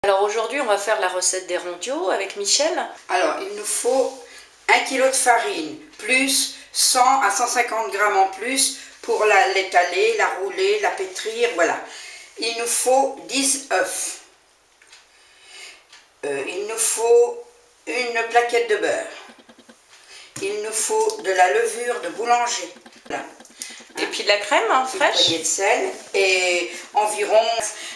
Alors aujourd'hui, on va faire la recette des rondiaux avec Michel. Alors, il nous faut 1 kg de farine, plus 100 à 150 grammes en plus pour l'étaler, la rouler, la pétrir, voilà. Il nous faut 10 œufs. Il nous faut une plaquette de beurre. Il nous faut de la levure de boulanger. Voilà. Et puis de la crème fraîche. Une poignée de sel et environ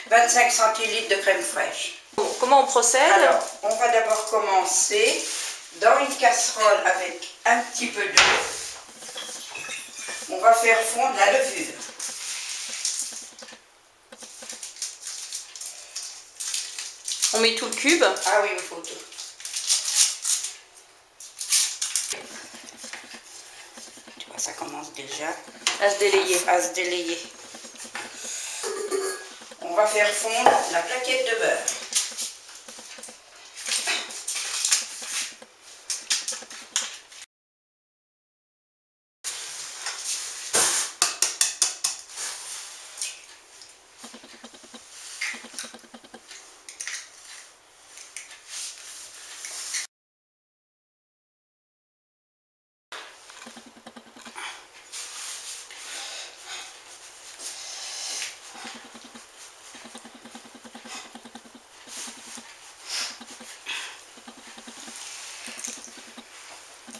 25 centilitres de crème fraîche. Comment on procède? Alors, on va d'abord commencer dans une casserole avec un petit peu d'eau. On va faire fondre la levure. On met tout le cube. Ah oui, il faut tout. Tu vois, ça commence déjà À se délayer. à se délayer. On va faire fondre la plaquette de beurre.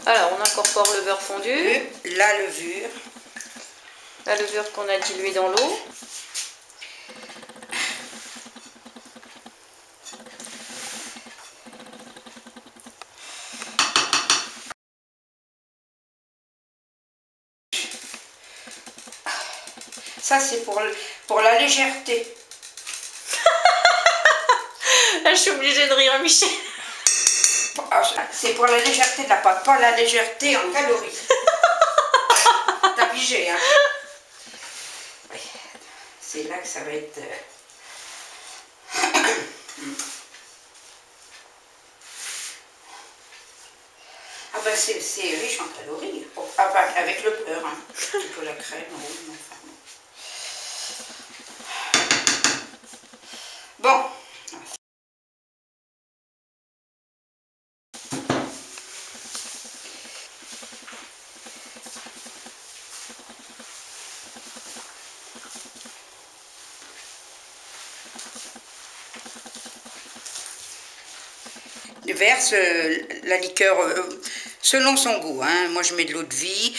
Alors, on incorpore le beurre fondu, La levure. la levure qu'on a diluée dans l'eau. Ça, c'est pour la légèreté. Là, je suis obligée de rire, Michel. C'est pour la légèreté de la pâte, pas la légèreté en calories. T'as pigé, hein? Oui. C'est là que ça va être... Ah ben c'est riche en calories, avec le beurre, hein. Un petit peu la crème, oui, mais enfin bon. Bon. Verse la liqueur selon son goût, hein. Moi je mets de l'eau de vie,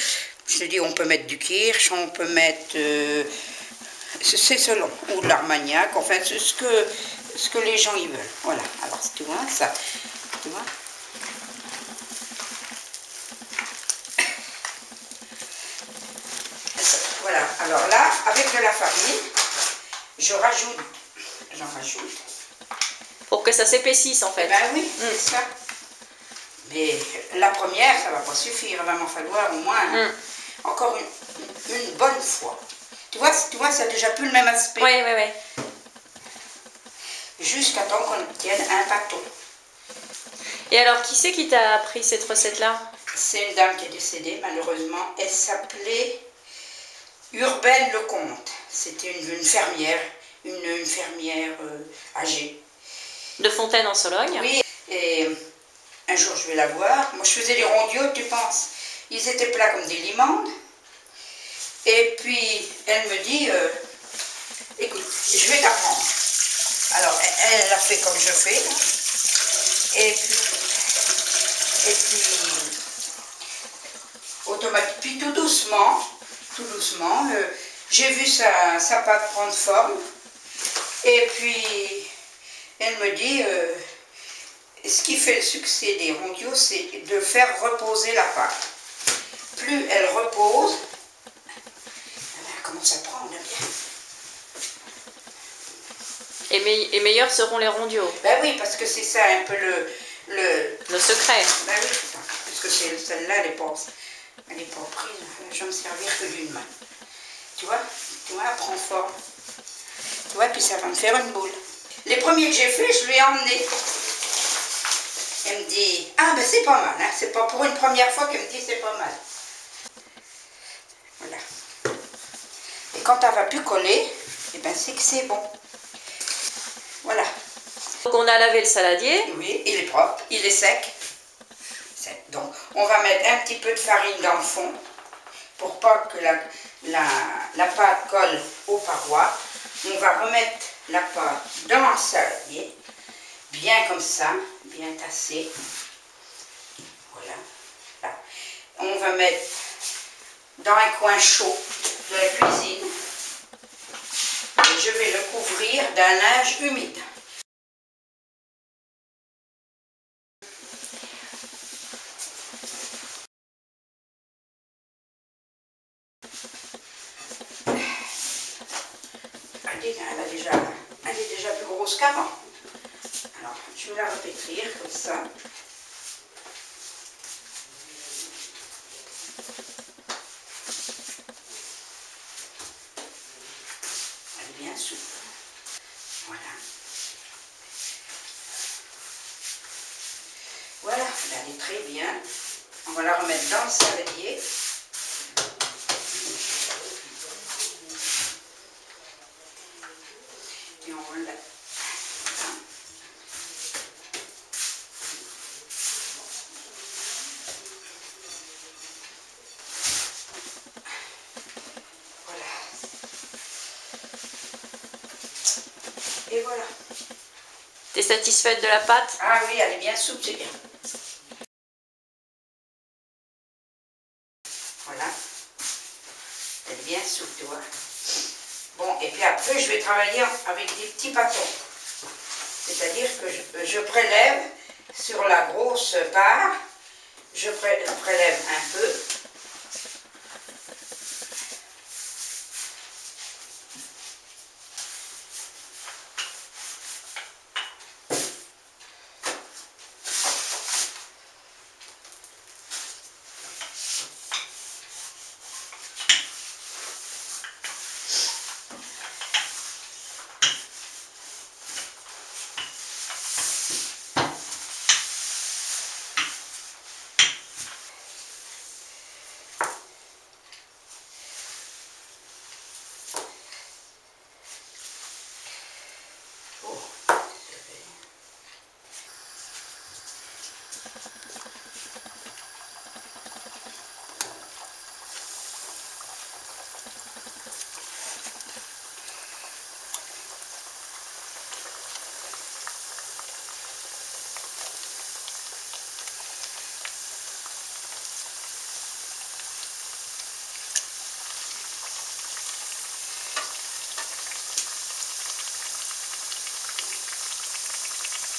je te dis on peut mettre du kirsch, on peut mettre, c'est selon, ou de l'armagnac, enfin ce que les gens y veulent. Voilà, alors tu vois ça, tu vois. Voilà, alors là, avec de la farine, j'en rajoute. Pour que ça s'épaississe, en fait. Ben oui, c'est ça. Mais la première, ça va pas suffire. Il va m'en falloir au moins encore une bonne fois. Tu vois, ça a déjà plus le même aspect. Oui, oui, oui. Jusqu'à temps qu'on obtienne un pâteau. Et alors, qui c'est qui t'a appris cette recette-là? C'est une dame qui est décédée, malheureusement. Elle s'appelait Urbaine Lecomte. C'était une fermière, une fermière âgée. De Fontaine en Sologne. Oui, et un jour je vais la voir. Moi je faisais les rondiaux, tu penses. Ils étaient plats comme des limandes. Et puis elle me dit, écoute, je vais t'apprendre. Alors elle a fait comme je fais. Et puis automatique, puis tout doucement, j'ai vu sa pâte prendre forme. Et puis elle me dit, ce qui fait le succès des rondiaux, c'est de faire reposer la pâte. Plus elle repose, elle commence à prendre bien. Et meilleurs seront les rondiaux. Ben oui, parce que c'est ça un peu le secret. Ben oui, parce que celle-là, elle n'est pas prise. Je vais me servir que d'une main. Tu vois, elle prend forme. Tu vois, puis ça va me faire une boule. Les premiers que j'ai fait, je lui ai emmené. Elle me dit, ah ben c'est pas mal, hein. C'est pas pour une première fois qu'elle me dit c'est pas mal. Voilà. Et quand elle va plus coller, eh ben c'est que c'est bon. Voilà. Donc on a lavé le saladier. Oui, il est propre, il est sec. Donc on va mettre un petit peu de farine dans le fond pour pas que la pâte colle aux parois. On va remettre la pâte dans le saladier, bien comme ça, bien tassé. Voilà. Là. On va mettre dans un coin chaud de la cuisine et je vais le couvrir d'un linge humide. Elle est déjà plus grosse qu'avant. Alors, je vais la repétrir comme ça. Elle est bien souple. Voilà. Voilà, elle est très bien. On va la remettre dans le saladier. Et on va la... Voilà. Voilà. Et voilà. T'es satisfaite de la pâte? Ah oui, elle est bien souple, c'est bien. Voilà. Elle est bien souple, tu vois. Bon, et puis après, je vais travailler avec des petits bâtons. C'est-à-dire que je prélève sur la grosse part, je prélève un peu.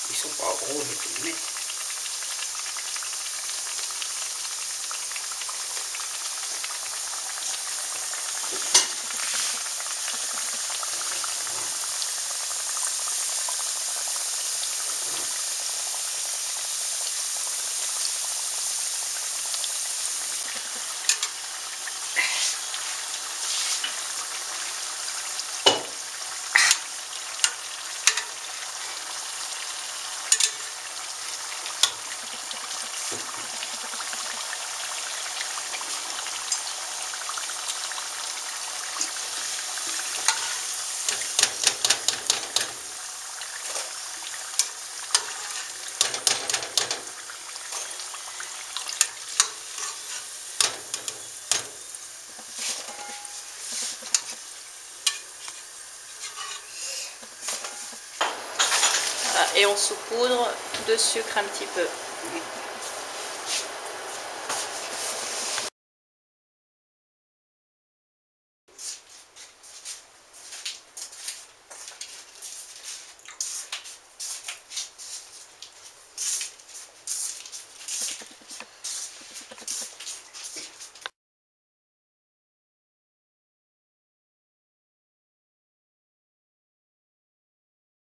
Ils sont pas gros les filmés. Et on saupoudre de sucre un petit peu. Oui.